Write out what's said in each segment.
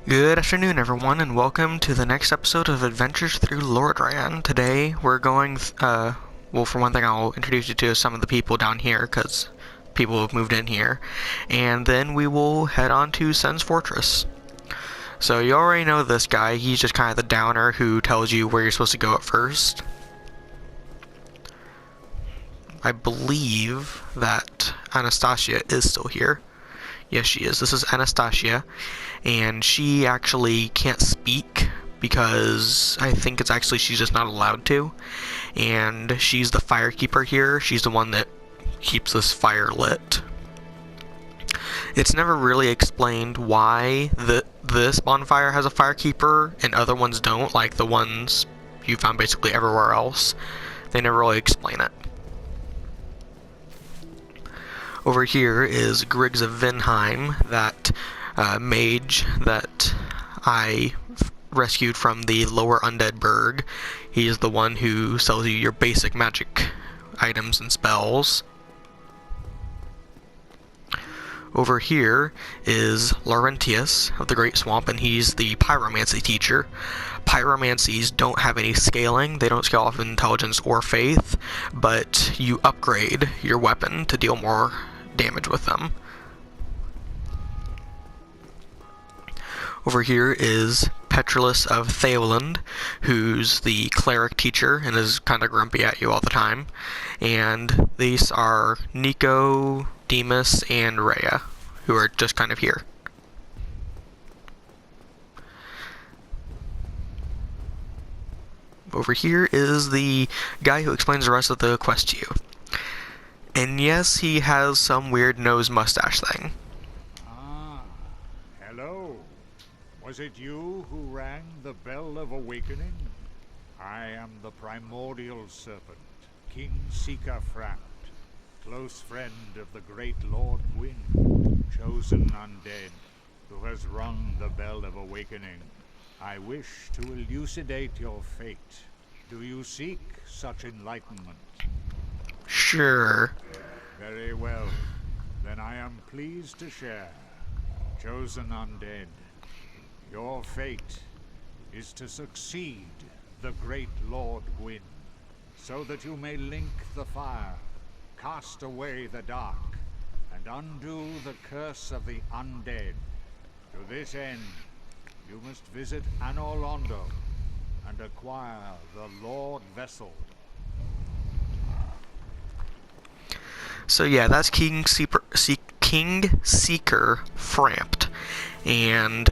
Good afternoon, everyone, and welcome to the next episode of Adventures Through Lordran. Today, we're going, well, for one thing, I'll introduce you to some of the people down here, because people have moved in here, and then we will head on to Sen's Fortress. So, you already know this guy. He's just kind of the downer who tells you where you're supposed to go at first. I believe that Anastasia is still here. Yes, she is. This is Anastasia, and she actually can't speak because I think it's actually she's just not allowed to, and she's the firekeeper here. She's the one that keeps this fire lit. It's never really explained why this bonfire has a firekeeper and other ones don't, like the ones you found basically everywhere else. They never really explain it. Over here is Griggs of Vinheim, that mage that I rescued from the lower undead burg. He is the one who sells you your basic magic items and spells. Over here is Laurentius of the Great Swamp, and he's the pyromancy teacher. Pyromancies don't have any scaling. They don't scale off of intelligence or faith, but you upgrade your weapon to deal more damage with them. Over here is Petrolus of Theoland, who's the cleric teacher and is kind of grumpy at you all the time. And these are Nico, Demas, and Rhea, who are just kind of here. Over here is the guy who explains the rest of the quest to you. And yes, he has some weird nose mustache thing. Ah, hello. Was it you who rang the bell of awakening? I am the primordial serpent, King Seeker Framt, close friend of the great Lord Gwyn, chosen undead, who has rung the bell of awakening. I wish to elucidate your fate. Do you seek such enlightenment? Sure. Very well. Then I am pleased to share. Chosen undead, your fate is to succeed the great Lord Gwyn, so that you may link the fire, cast away the dark, and undo the curse of the undead. To this end, you must visit Anor Londo and acquire the Lord Vessel. So yeah, that's King Seeker Framt, and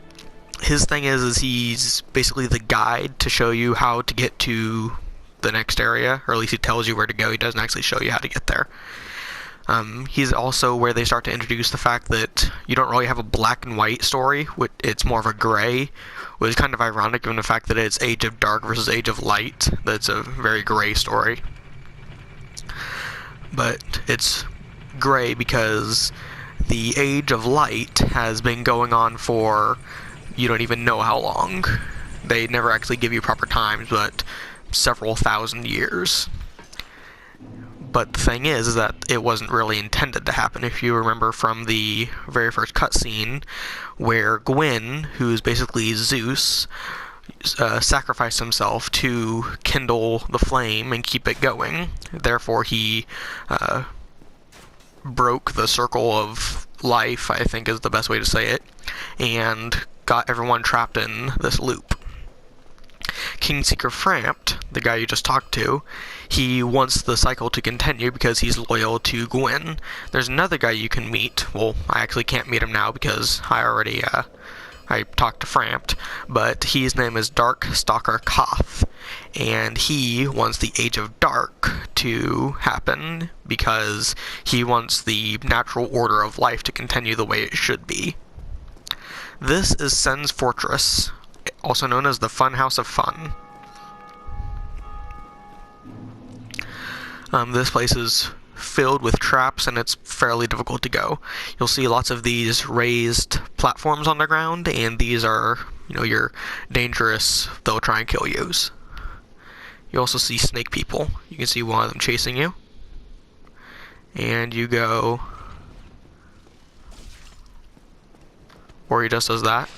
his thing is he's basically the guide to show you how to get to the next area, or at least he tells you where to go. He doesn't actually show you how to get there. He's also where they start to introduce the fact that you don't really have a black and white story. It's more of a gray, which is kind of ironic given the fact that it's Age of Dark versus Age of Light. That's a very gray story. But it's gray because the Age of Light has been going on for you don't even know how long. They never actually give you proper times, but several thousand years. But the thing is that it wasn't really intended to happen. If you remember from the very first cutscene, where Gwyn, who's basically Zeus, sacrificed himself to kindle the flame and keep it going. Therefore, he broke the circle of life, I think is the best way to say it, and got everyone trapped in this loop. King Seeker Framt, the guy you just talked to, he wants the cycle to continue because he's loyal to Gwyn. There's another guy you can meet. Well, I actually can't meet him now because I already I talked to Framt, but his name is Dark Stalker Koth, and he wants the Age of Dark to happen because he wants the natural order of life to continue the way it should be. This is Sen's Fortress, also known as the Fun House of Fun. This place is filled with traps and it's fairly difficult to go. You'll see lots of these raised platforms on the ground, and these are, your dangerous, they'll try and kill yous. You also see snake people. You can see one of them chasing you. And you go or he just does that.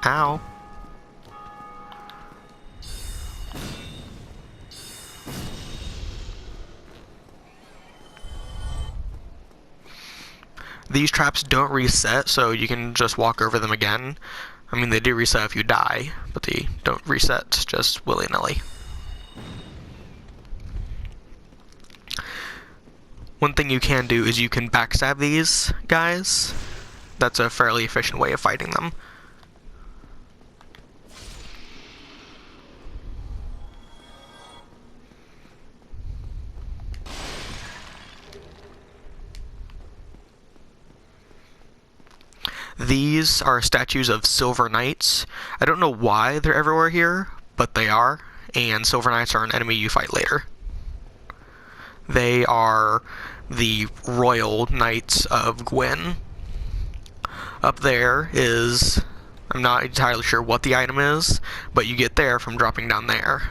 Ow. These traps don't reset, so you can just walk over them again. I mean, they do reset if you die, but they don't reset just willy-nilly. One thing you can do is you can backstab these guys. That's a fairly efficient way of fighting them. These are statues of Silver Knights. I don't know why they're everywhere here, but they are, and Silver Knights are an enemy you fight later. They are the Royal Knights of Gwyn. Up there is, I'm not entirely sure what the item is, but you get there from dropping down there.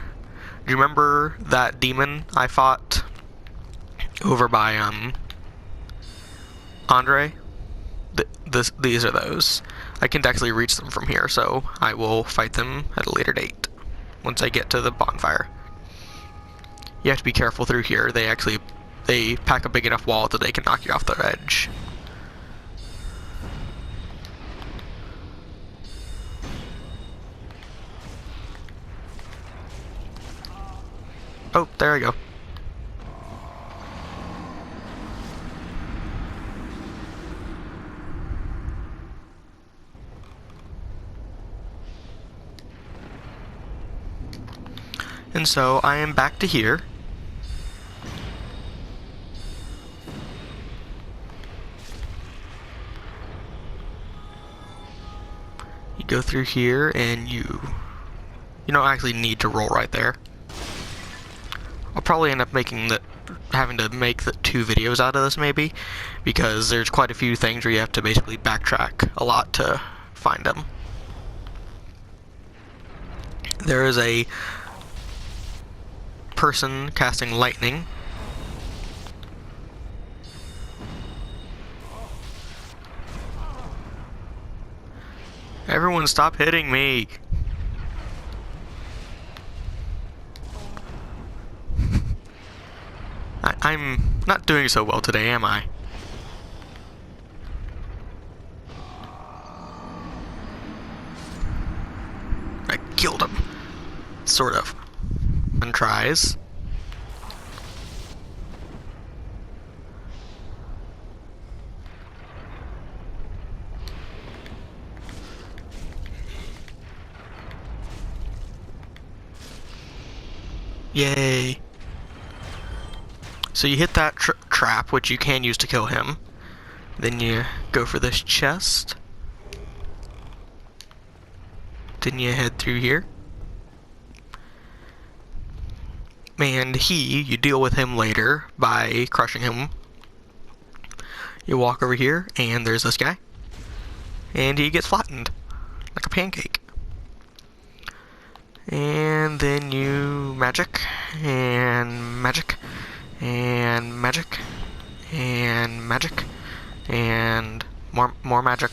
Do you remember that demon I fought over by, Andre? These are those. I can actually reach them from here, so I will fight them at a later date, once I get to the bonfire. You have to be careful through here. They pack a big enough wall that they can knock you off the edge. Oh, there I go. And so I am back to here. You go through here and you don't actually need to roll right there. I'll probably end up having to make the 2 videos out of this maybe, because there's quite a few things where you have to basically backtrack a lot to find them. There is a person casting lightning. Everyone stop hitting me! I'm not doing so well today, am I? I killed him. Sort of. And tries. Yay. So you hit that trap, which you can use to kill him. Then you go for this chest. Then you head through here. And you deal with him later by crushing him. You walk over here, and there's this guy. And he gets flattened, like a pancake. And then you magic, and magic, and magic, and magic, and more magic.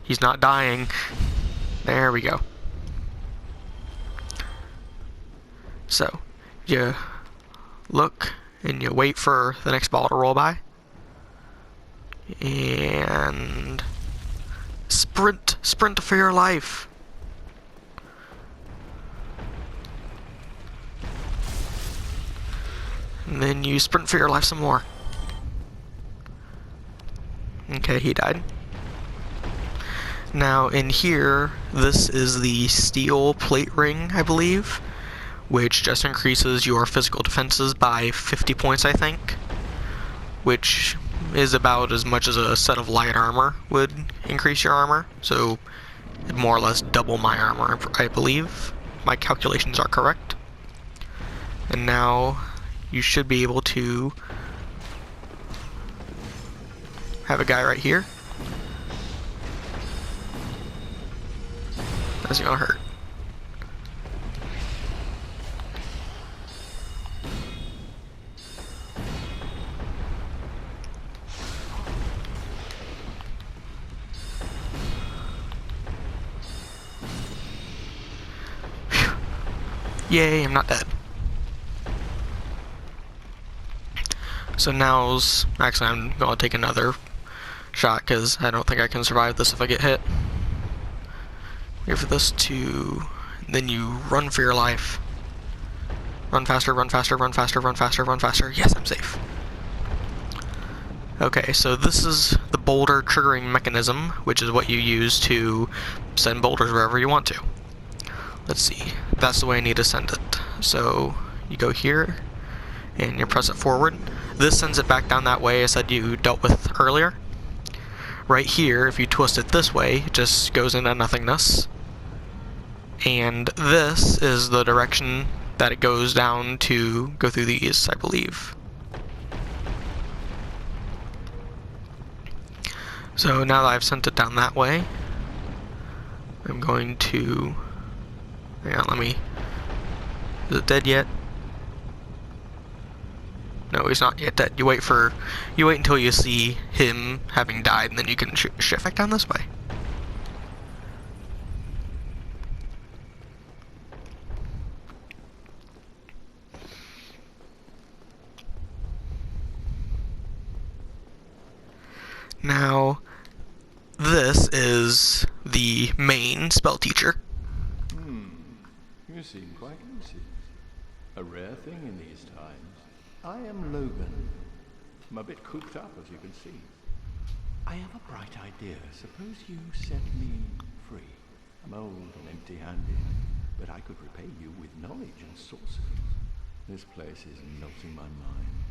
He's not dying. There we go. So, you look and you wait for the next ball to roll by. And sprint for your life. And then you sprint for your life some more. Okay, he died. Now in here, this is the steel plate ring, I believe, which just increases your physical defenses by 50 points, I think, which is about as much as a set of light armor would increase your armor, so it'd more or less double my armor, I believe. My calculations are correct. And now you should be able to have a guy right here. That's gonna hurt. Yay, I'm not dead. So now's... Actually, I'm gonna take another shot, because I don't think I can survive this if I get hit. Wait for this to... Then you run for your life. Run faster, run faster, run faster, run faster, run faster. Yes, I'm safe. Okay, so this is the boulder triggering mechanism, which is what you use to send boulders wherever you want to. Let's see. That's the way I need to send it. So you go here, and you press it forward. This sends it back down that way I said you dealt with earlier. Right here, if you twist it this way, it just goes into nothingness. And this is the direction that it goes down to go through these, I believe. So now that I've sent it down that way, I'm going to... Hang on, let me... Is it dead yet? No, he's not yet dead. You wait until you see him having died, and then you can shift back down this way. Now, this is the main spell teacher. You seem quite lucid. A rare thing in these times. I am Logan. I'm a bit cooped up, as you can see. I have a bright idea. Suppose you set me free. I'm old and empty-handed, but I could repay you with knowledge and sorcery. This place is melting my mind.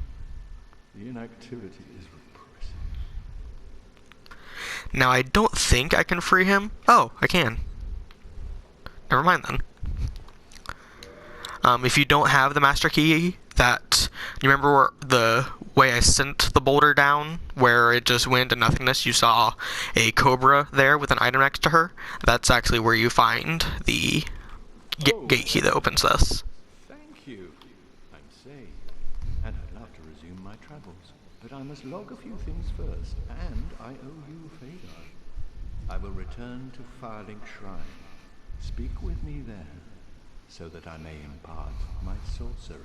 The inactivity is repressive. Now, I don't think I can free him. Oh, I can. Never mind then. If you don't have the master key, you remember the way I sent the boulder down, where it just went to nothingness? You saw a cobra there with an item next to her. That's actually where you find the gate key that opens this. Thank you. I'm safe, and I'd love to resume my travels, but I must log a few things first, and I owe you a favor. I will return to Firelink Shrine. Speak with me there, so that I may impart my sorcery.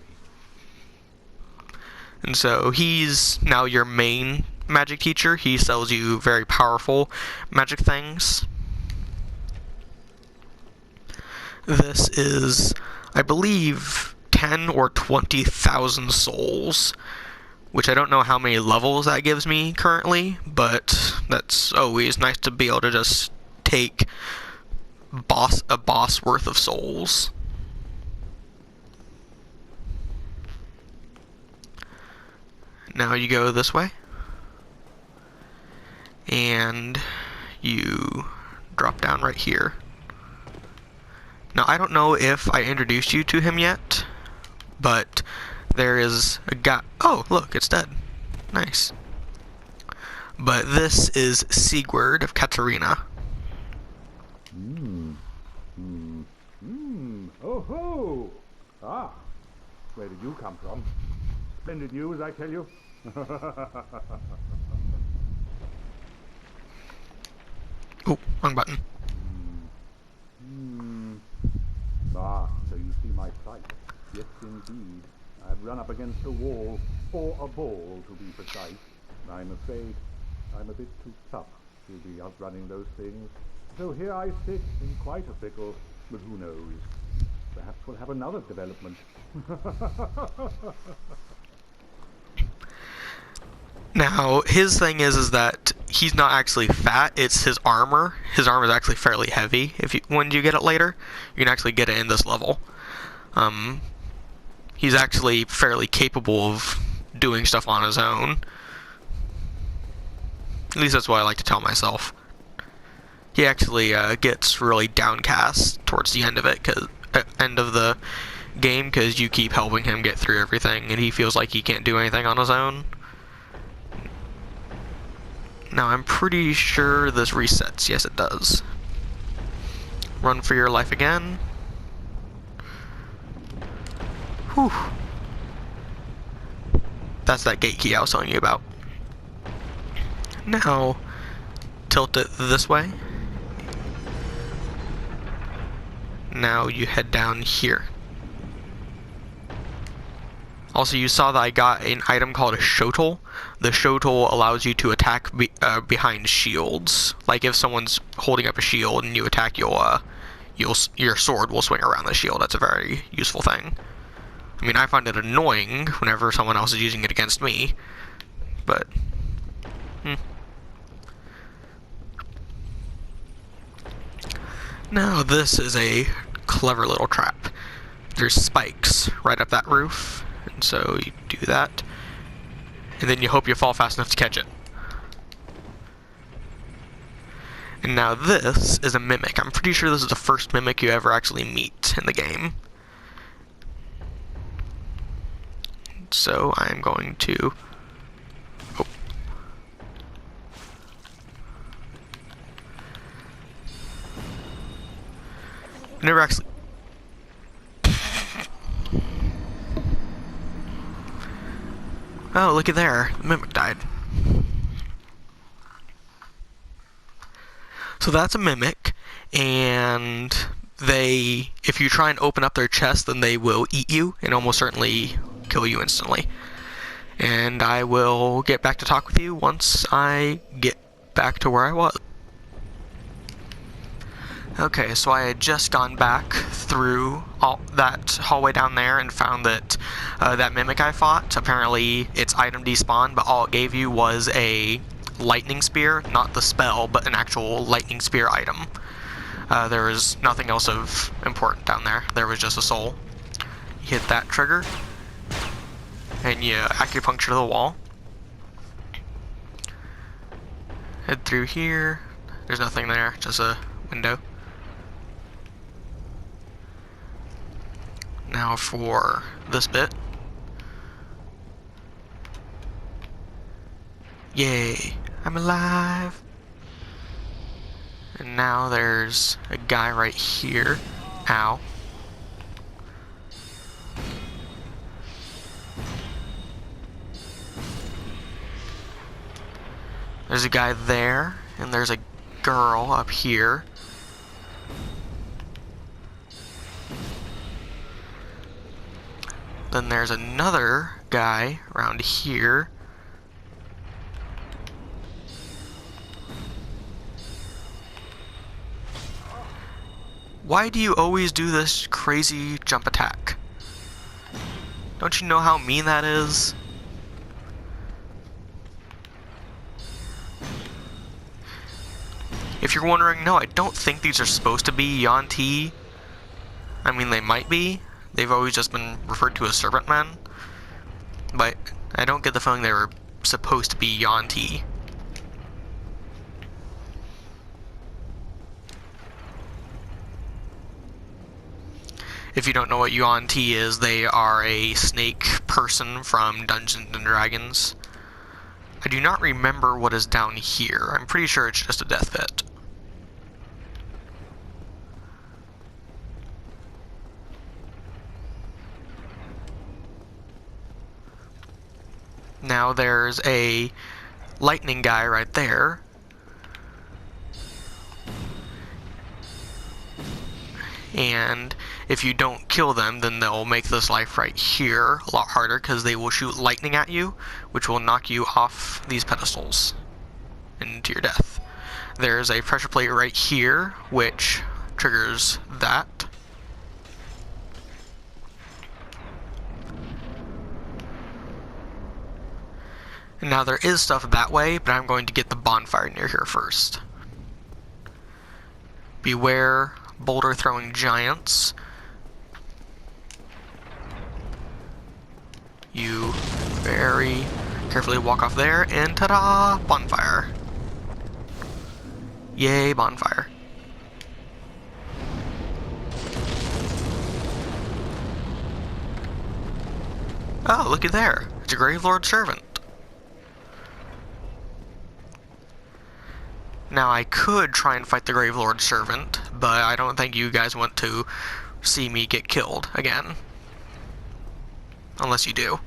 And so he's now your main magic teacher. He sells you very powerful magic things. This is, I believe, 10 or 20,000 souls, which I don't know how many levels that gives me currently, but that's always nice to be able to just take a boss worth of souls. Now you go this way, and you drop down right here. Now, I don't know if I introduced you to him yet, but there is a guy... Oh, look, it's dead. Nice. But this is Sigurd of Katarina. Oh ho! Ah, where did you come from? Splendid news, I tell you. Oh, wrong button. Ah, so you see my plight. Yes, indeed. I've run up against a wall, or a ball to be precise. I'm afraid I'm a bit too tough to be outrunning those things. So here I sit in quite a pickle, but who knows? Perhaps we'll have another development. Now, his thing is that he's not actually fat, it's his armor. His armor is actually fairly heavy. When you get it later, you can actually get it in this level. He's actually fairly capable of doing stuff on his own. At least that's what I like to tell myself. He actually gets really downcast towards the end of it, end of the game, because you keep helping him get through everything, and he feels like he can't do anything on his own. Now, I'm pretty sure this resets. Yes, it does. Run for your life again. Whew. That's that gate key I was telling you about. Now, tilt it this way. Now you head down here. Also, you saw that I got an item called a shotl. The shotl allows you to attack behind shields. Like if someone's holding up a shield and you attack, your sword will swing around the shield. That's a very useful thing. I mean, I find it annoying whenever someone else is using it against me, but Now this is a clever little trap. There's spikes right up that roof, and so you do that, and then you hope you fall fast enough to catch it. And now this is a mimic. I'm pretty sure this is the first mimic you ever actually meet in the game. So I'm going to... Oh. Never actually... Oh, look at there. The mimic died. So that's a mimic, and they, if you try and open up their chest, then they will eat you and almost certainly kill you instantly. And I will get back to talk with you once I get back to where I was. Okay, so I had just gone back through all that hallway down there and found that that mimic I fought, apparently its item despawned, but all it gave you was a lightning spear, not the spell, but an actual lightning spear item. There was nothing else of important down there. There was just a soul. You hit that trigger, and you acupuncture the wall. Head through here. There's nothing there, just a window. Now for this bit. Yay, I'm alive! And now there's a guy right here. Ow. There's a guy there, and there's a girl up here. Then there's another guy around here. Why do you always do this crazy jump attack? Don't you know how mean that is? If you're wondering, no, I don't think these are supposed to be Yuan-ti. I mean, they might be. They've always just been referred to as serpent men. But I don't get the feeling they were supposed to be Yuan-ti. If you don't know what Yuan-ti is, they are a snake person from Dungeons & Dragons. I do not remember what is down here. I'm pretty sure it's just a death pit. Now there's a lightning guy right there. And if you don't kill them, then they'll make this life right here a lot harder because they will shoot lightning at you, which will knock you off these pedestals into your death. There's a pressure plate right here, which triggers that. And now there is stuff that way, but I'm going to get the bonfire near here first. Beware boulder throwing giants. You very carefully walk off there, and ta-da! Bonfire. Yay, bonfire. Oh, looky there. It's a Gravelord servant. Now, I could try and fight the Gravelord servant, but I don't think you guys want to see me get killed again. Unless you do.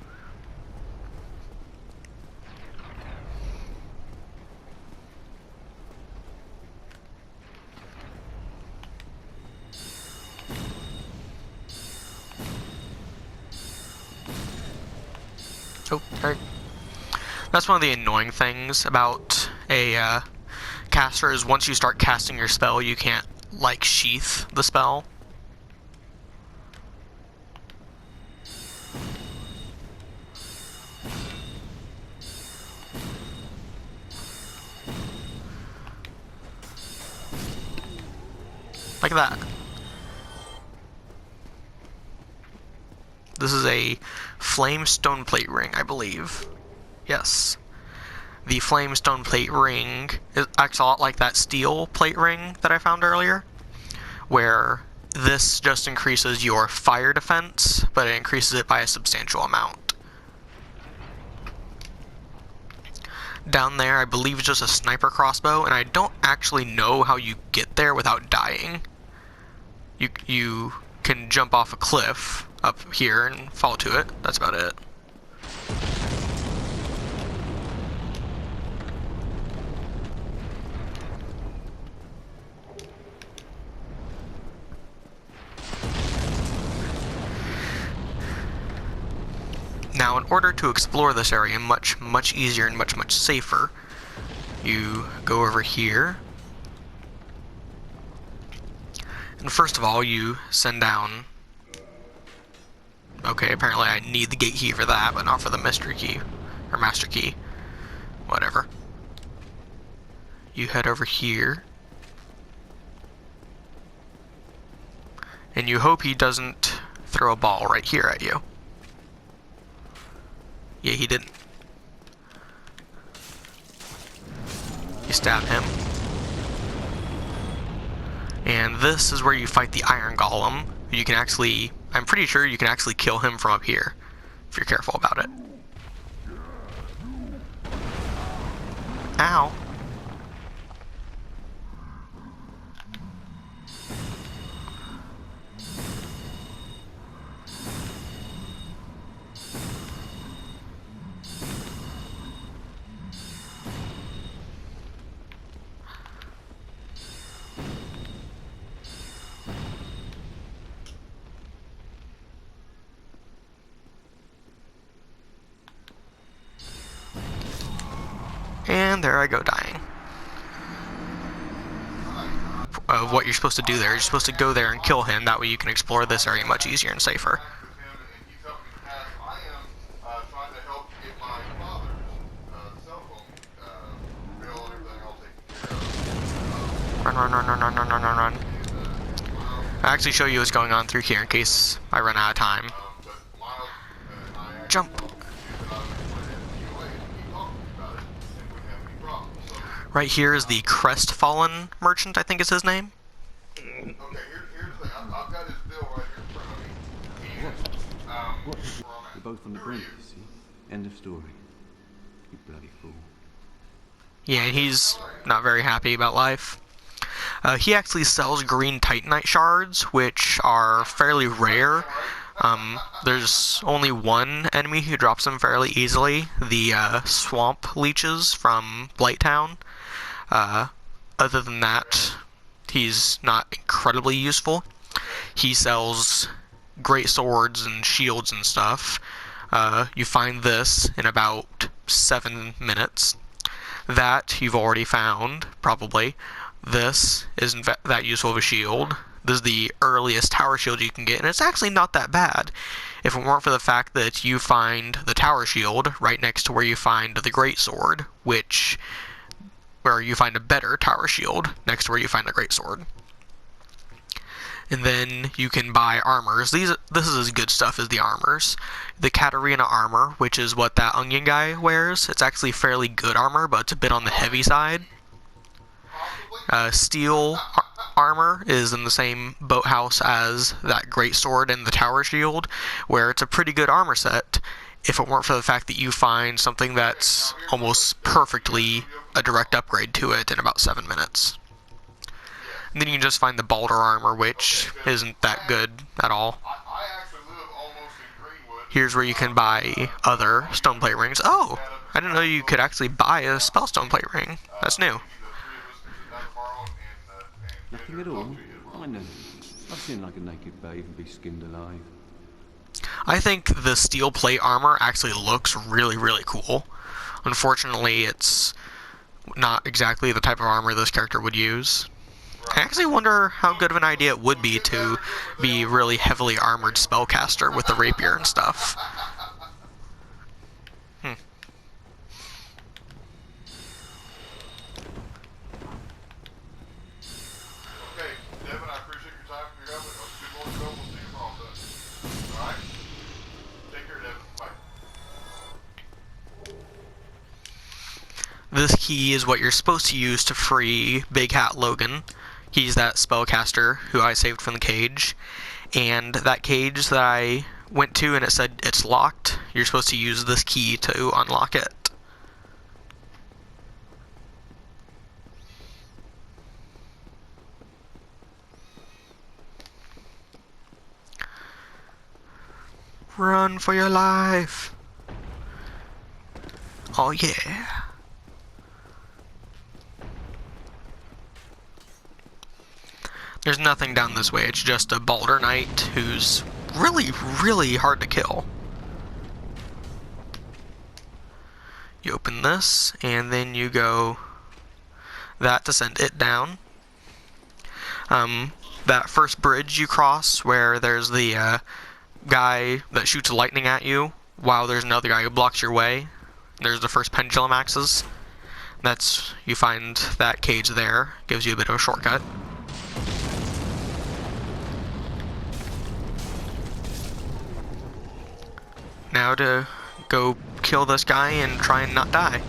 Oh, there. That's one of the annoying things about a caster is once you start casting your spell, you can't, like, sheath the spell. Like that. This is a flame stone plate ring, I believe. Yes. The flame stone plate ring acts a lot like that steel plate ring that I found earlier, where this just increases your fire defense, but it increases it by a substantial amount. Down there, I believe it's just a sniper crossbow, and I don't actually know how you get there without dying. You can jump off a cliff up here and fall to it. That's about it. Now, in order to explore this area much easier and much safer, you go over here. And first of all, you send down... Okay, apparently I need the gate key for that, but not for the mystery key. Or master key. Whatever. You head over here. And you hope he doesn't throw a ball right here at you. Yeah, he didn't. You stab him. And this is where you fight the Iron Golem. You can actually, I'm pretty sure you can actually kill him from up here, if you're careful about it. Ow. And there I go dying. What you're supposed to do there, you're supposed to go there and kill him, that way you can explore this area much easier and safer. Run, run, run, run, run, run, run, run, run. I'll actually show you what's going on through here in case I run out of time. Jump! Right here is the Crestfallen Merchant, I think is his name. Okay, here's the thing. I've got his bill right here in front of me. What? We're both on the brink, you see? End of story. You bloody fool. Yeah, he's not very happy about life. He actually sells green Titanite shards, which are fairly rare. There's only one enemy who drops them fairly easily, the swamp leeches from Blighttown. Other than that, he's not incredibly useful. He sells great swords and shields and stuff. You find this in about 7 minutes. That you've already found, probably. This isn't that useful of a shield. This is the earliest tower shield you can get, and it's actually not that bad. If it weren't for the fact that you find the tower shield right next to where you find the great sword, where you find a better tower shield next to where you find the great sword. And then you can buy armors. This is as good stuff as the armors. The Katarina armor, which is what that onion guy wears, it's actually fairly good armor, but it's a bit on the heavy side. Steel armor is in the same boathouse as that great sword and the tower shield, where it's a pretty good armor set, if it weren't for the fact that you find something that's almost perfectly a direct upgrade to it in about 7 minutes. And then you can just find the Balder armor, which isn't that good at all. Here's where you can buy other stoneplate rings. Oh! I didn't know you could actually buy a spell stoneplate ring. That's new. Nothing at all? I know. I've seen like a naked babe and be skinned alive. I think the steel plate armor actually looks really, really cool. Unfortunately, it's not exactly the type of armor this character would use. I actually wonder how good of an idea it would be to be really heavily armored spellcaster with the rapier and stuff. Okay, Devin, I appreciate your time and your help. Good Lord, we'll see you tomorrow, son. Alright? Take care, Devin. Bye. This key is what you're supposed to use to free Big Hat Logan. He's that spellcaster who I saved from the cage. And that cage that I went to and it said it's locked, you're supposed to use this key to unlock it. Run for your life! Oh yeah! There's nothing down this way, it's just a Balder Knight who's really, really hard to kill. You open this, and then you go that to send it down. That first bridge you cross where there's the guy that shoots lightning at you while there's another guy who blocks your way. There's the first pendulum axes. You find that cage there, gives you a bit of a shortcut. Now to go kill this guy and try and not die.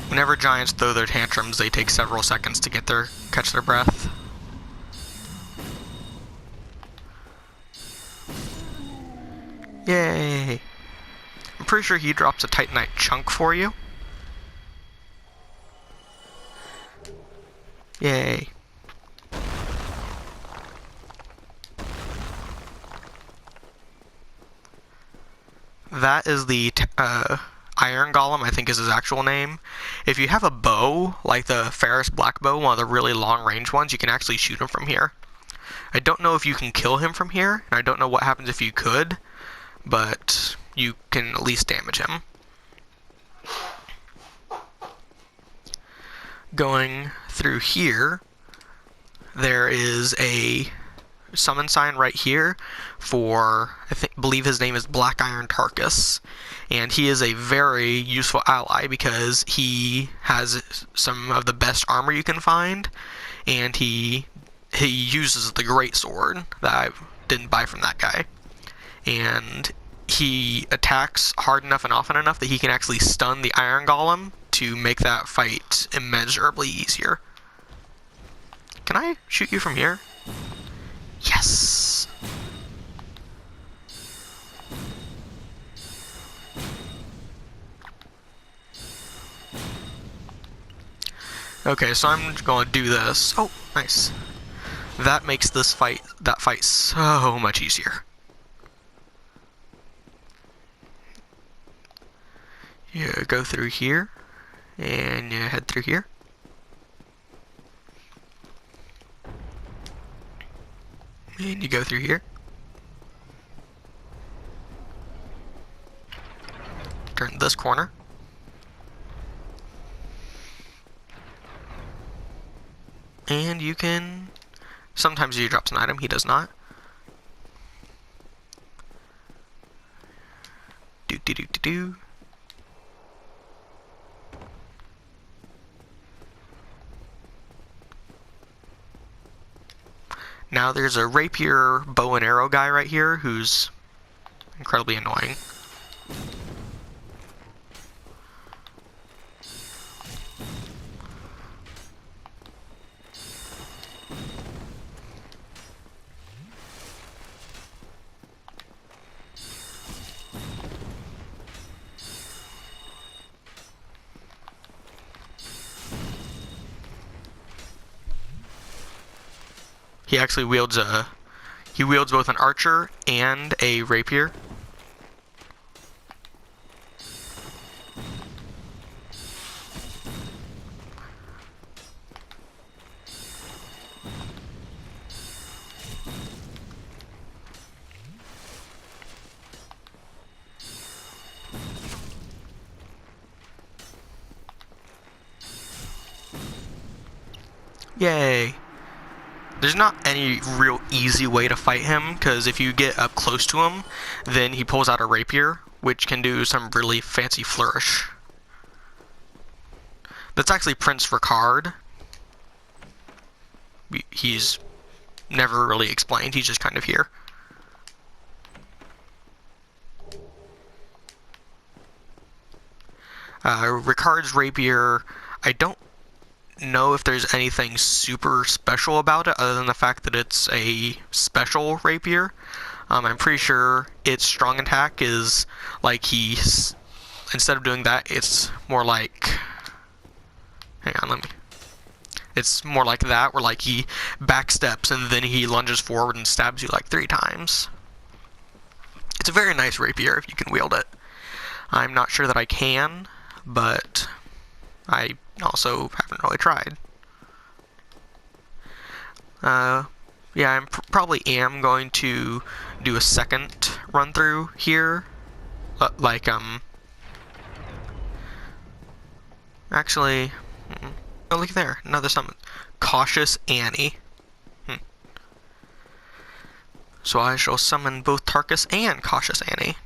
Whenever giants throw their tantrums, they take several seconds to catch their breath. Yay! I'm pretty sure he drops a Titanite chunk for you. Yay. That is the Iron Golem, I think is his actual name. If you have a bow, like the Ferris Black Bow, one of the really long-range ones, you can actually shoot him from here. I don't know if you can kill him from here, and I don't know what happens if you could, but you can at least damage him. Going through here, there is a summon sign right here for, believe his name is Black Iron Tarkus, and he is a very useful ally because he has some of the best armor you can find, and he uses the great sword that I didn't buy from that guy, and he attacks hard enough and often enough that he can actually stun the Iron Golem to make that fight immeasurably easier. Can I shoot you from here? Yes! Okay, so I'm going to do this. Oh, nice. That makes that fight so much easier. You go through here, and you head through here. And you go through here. Turn this corner. And you can... Sometimes he drops an item, he does not. Do. Now there's a rapier bow and arrow guy right here who's incredibly annoying. He actually wields both an archer and a rapier. Yay! There's not any real easy way to fight him, because if you get up close to him, then he pulls out a rapier, which can do some really fancy flourish. That's actually Prince Ricard. He's never really explained, he's just kind of here. Ricard's rapier, I don't know if there's anything super special about it other than the fact that it's a special rapier. I'm pretty sure its strong attack is like instead of doing that, it's more like, it's more like that, where like he backsteps and then he lunges forward and stabs you like 3 times. It's a very nice rapier if you can wield it. I'm not sure that I can, but I also haven't really tried. Yeah, I probably am going to do a second run through here. Actually, oh, look there, another summon. Cautious Annie. So I shall summon both Tarkus and Cautious Annie.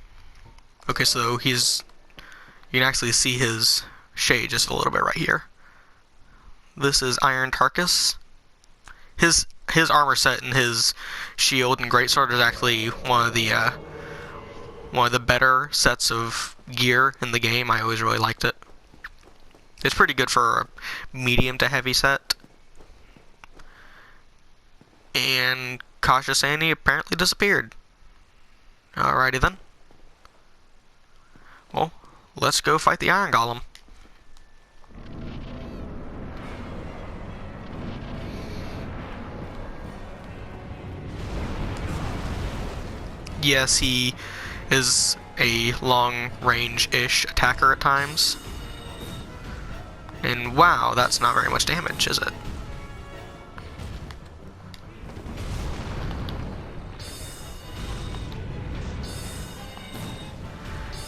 Okay, so you can actually see his shade just a little bit right here. This is Iron Tarkus. His armor set and his shield and greatsword is actually one of the better sets of gear in the game. I always really liked it. It's pretty good for a medium to heavy set. And Cautious Annie apparently disappeared. Alrighty then. Well, let's go fight the Iron Golem. Yes, he is a long-range-ish attacker at times. And wow, that's not very much damage, is it?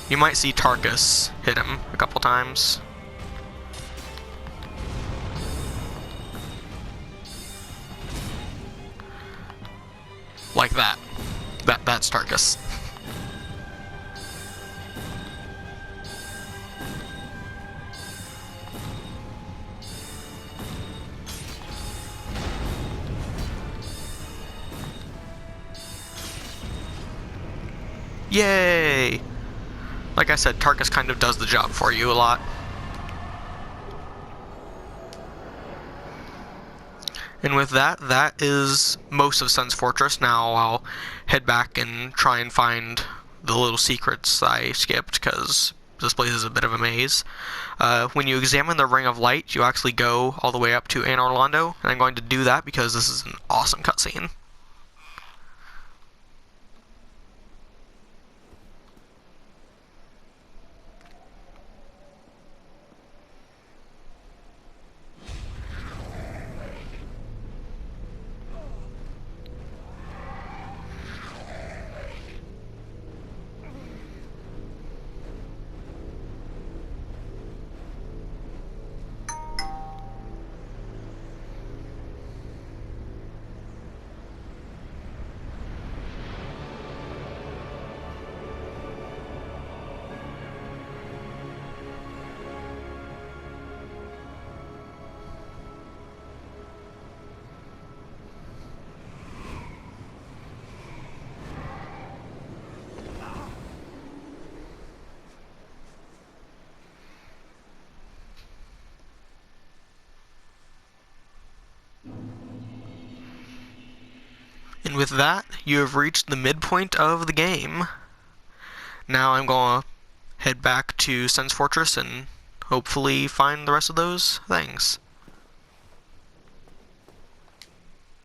You might see Tarkus hit him a couple times. Like that. That's Tarkus. Yay! Like I said, Tarkus kind of does the job for you a lot. And with that, that is most of Sun's Fortress. Now I'll head back and try and find the little secrets I skipped, because this place is a bit of a maze. When you examine the Ring of Light, you actually go all the way up to Anor Londo, and I'm going to do that because this is an awesome cutscene. And with that, you have reached the midpoint of the game. Now I'm going to head back to Sun's Fortress and hopefully find the rest of those things.